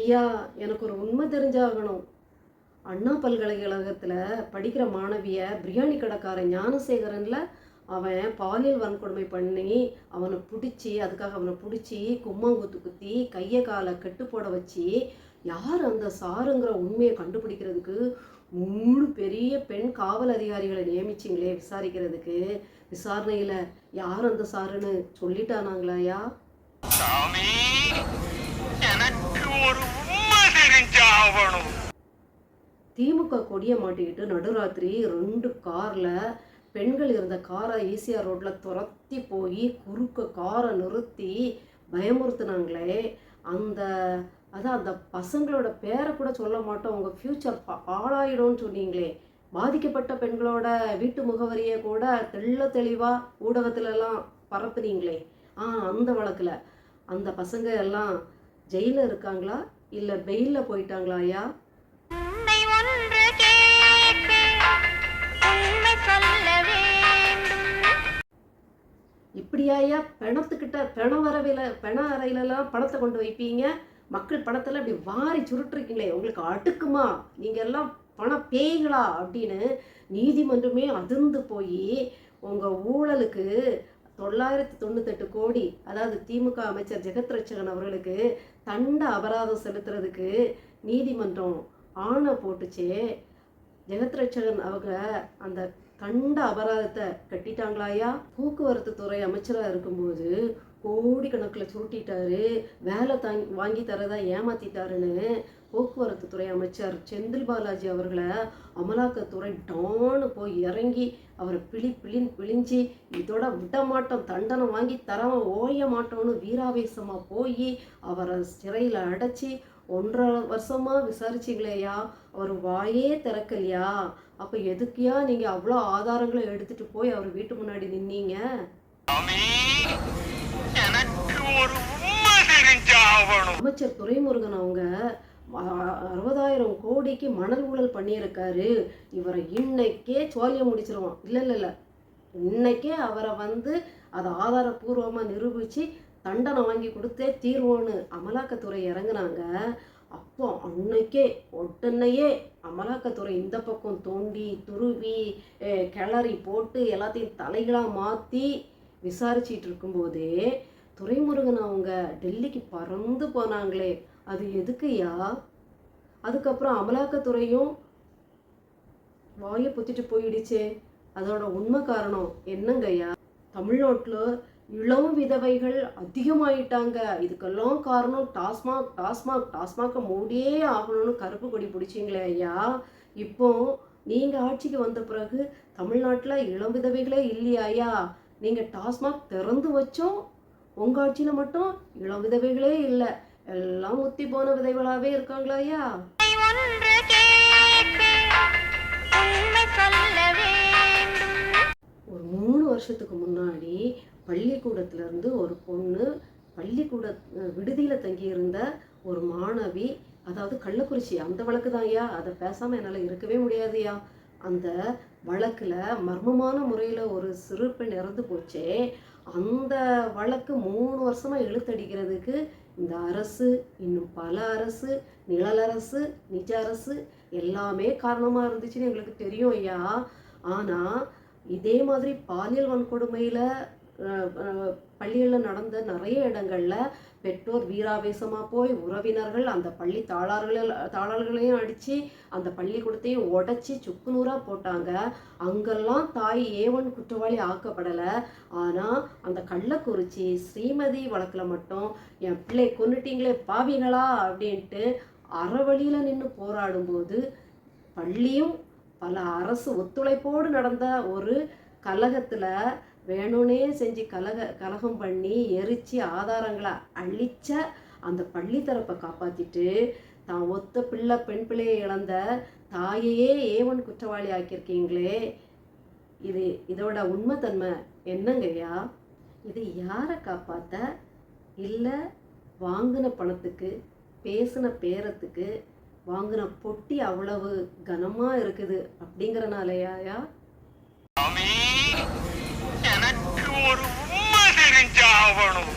ஐயா, எனக்கு ஒரு உண்மை தெரிஞ்சாகணும். அண்ணா பல்கலைக்கழகத்தில் படிக்கிற மாணவிய பிரியாணி கடைக்காரன் ஞானசேகரன்ல அவன் பாலியல் வன்கொடுமை பண்ணி அதுக்காக அவனை பிடிச்சி கும்மாங்குத்து குத்தி கையை காலை கட்டு போட வச்சு யார் அந்த சாருங்கிற உண்மையை கண்டுபிடிக்கிறதுக்கு 3 பெரிய பெண் காவல் அதிகாரிகளை நியமிச்சிங்களே விசாரிக்கிறதுக்கு. விசாரணையில் யார் அந்த சாருன்னு சொல்லிட்டானாங்களாயா? சாமி, எனக்கு ஒரு உண்மை தெரிஞ்சாகணும். திமுக கொடியை மாட்டிக்கிட்டு நடுராத்திரி 2 காரில் பெண்கள் இருந்த காரை ஈசிஆர் ரோட்டில் துரத்தி போய் குறுக்க காரை நிறுத்தி பயமுறுத்துனாங்களே. அந்த பசங்களோட பேரை கூட சொல்ல மாட்டோம், உங்கள் ஃப்யூச்சர் பாழாயிடும்னு சொன்னீங்களே. பாதிக்கப்பட்ட பெண்களோட வீட்டு முகவரியை கூட தெளிவாக ஊடகத்துலலாம் பரப்புனீங்களே. அந்த வழக்கில் அந்த பசங்க எல்லாம் ஜெயிலில் இருக்காங்களா இல்லை பெயிலில் போயிட்டாங்களா ஐயா? இப்படியாயா பிணத்துக்கிட்ட பிண அறையிலலாம் பணத்தை கொண்டு வைப்பீங்க? மக்கள் பணத்தில் இப்படி வாரி சுருட்டுருக்கீங்களே, உங்களுக்கு அடுக்குமா? நீங்கள் எல்லாம் பண பேய்களா அப்படின்னு நீதிமன்றமே அதிர்ந்து போய் உங்கள் ஊழலுக்கு 998 கோடி, அதாவது திமுக அமைச்சர் ஜெகத் ரட்சகன் அவர்களுக்கு தண்ட அபராதம் செலுத்துறதுக்கு நீதிமன்றம் ஆணை போட்டுச்சே. ஜெகத் ரட்சகன் அவங்க அந்த கண்ட அபராதத்தை கட்டிட்டாங்களாயா? போக்குவரத்து துறை அமைச்சராக இருக்கும்போது கோடிக்கணக்கில் சுருட்டிட்டாரு, வேலை வாங்கி தரதா ஏமாத்திட்டாருன்னு போக்குவரத்து துறை அமைச்சர் செந்தில் பாலாஜி அவர்களை அமலாக்கத்துறை டான்னு போய் இறங்கி அவரை பிழிஞ்சு இதோட விட மாட்டோம், தண்டனை வாங்கி தரவன் ஓய மாட்டோன்னு வீராவேசமாக போய் அவரை சிறையில் அடைச்சி 1.5 வருஷமா விசாரிச்சிங்களேயா, அவர் வாயே திறக்கலையா? அப்போ எதுக்கியா நீங்கள் அவ்வளோ ஆதாரங்களை எடுத்துட்டு போய் அவர் வீட்டு முன்னாடி நின்னீங்க? அமைச்சர் துரைமுருகன் அவங்க 60,000 கோடிக்கு மணல் ஊழல் பண்ணியிருக்காரு. இவரை இன்னைக்கே சோழியம் முடிச்சிருவோம். இல்லை, இன்னைக்கே அவரை அதை ஆதாரபூர்வமாக நிரூபித்து தண்டனை வாங்கி கொடுத்தே தீர்வோன்னு அமலாக்கத்துறை இறங்குனாங்க. அப்போ அன்னைக்கே உடனேயே அமலாக்கத்துறை இந்த பக்கம் தோண்டி துருவி கிளறி போட்டு எல்லாத்தையும் தலைகளாக மாற்றி விசாரிச்சிட்டு இருக்கும்போதே துரைமுருகன் அவங்க டெல்லிக்கு பறந்து போனாங்களே, அது எதுக்குயா? அதுக்கப்புறம் அமலாக்கத்துறையும் வாயை புத்திட்டு போயிடுச்சே. அதோட உண்மை காரணம் என்னங்கய்யா? தமிழ்நாட்டில் இளம் விதவைகள் அதிகமாயிட்டாங்க. இதுக்கெல்லாம் காரணம் டாஸ்மாக் மூடியே ஆகணும்னு கருப்பு கொடி பிடிச்சிங்களே ஐயா. இப்போ நீங்கள் ஆட்சிக்கு வந்த பிறகு தமிழ்நாட்டில் இளம் விதவைகளே இல்லையா ஐயா? நீங்கள் டாஸ்மாக் திறந்து வச்சோம், உங்கள் ஆட்சியில் மட்டும் இளம் விதவைகளே இல்லை, எல்லாம் முத்தி போன விதவைகளாகவே இருக்காங்களா ஐயா? ஒரு 3 வருஷத்துக்கு முன்னாடி பள்ளிக்கூடத்திலேருந்து ஒரு பொண்ணு விடுதியில் தங்கியிருந்த ஒரு மாணவி, அதாவது கள்ளக்குறிச்சி, அந்த வழக்கு தான் ஐயா. அதை பேசாமல் என்னால் இருக்கவே முடியாதுயா. அந்த வழக்கில் மர்மமான முறையில் ஒரு சிறு பெண் இறந்து போச்சே. அந்த வழக்கு 3 வருஷமாக இழுத்தடிக்கிறதுக்கு இந்த அரசு, இன்னும் பல அரசு, நிழல் அரசு, நிஜ அரசு எல்லாமே காரணமாக இருந்துச்சுன்னு எங்களுக்கு தெரியும் ஐயா. ஆனால் இதே மாதிரி பாலியல் வன்கொடுமையில் பள்ளிகளில் நடந்த நிறைய இடங்களில் பெற்றோர் வீராவேசமாக போய் உறவினர்கள் அந்த பள்ளி தாளாளர்களையும் அடித்து அந்த பள்ளிக்கூடத்தையும் உடச்சி சுக்குநூறாக போட்டாங்க. அங்கெல்லாம் தாய் ஏவன் குற்றவாளி ஆக்கப்படலை. ஆனால் அந்த கள்ளக்குறிச்சி ஸ்ரீமதி வழக்கில் மட்டும் என் பிள்ளை கொன்னுட்டீங்களே பாவிகளா அப்படின்ட்டு அறவழியில் நின்று போராடும்போது பள்ளியும் பல அரசு ஒத்துழைப்போடு நடந்த ஒரு கலகத்தில் வேணும்னே செஞ்சு கலகம் பண்ணி எரிச்சு ஆதாரங்களை அழிச்ச அந்த பள்ளி தரப்பை காப்பாற்றிட்டு தான் ஒத்த பெண் பிள்ளையை இழந்த தாயையே ஏவன் குற்றவாளி ஆக்கியிருக்கீங்களே. இதோட உண்மைத்தன்மை என்னங்கய்யா? இது யாரை காப்பாற்ற? இல்லை வாங்கின பணத்துக்கு, பேசின பேரத்துக்கு, வாங்கின பொட்டி அவ்வளவு கனமாக இருக்குது அப்படிங்கிறனாலயா? எனக்கு ஒரு உண்மை தெரிஞ்சாகணும்.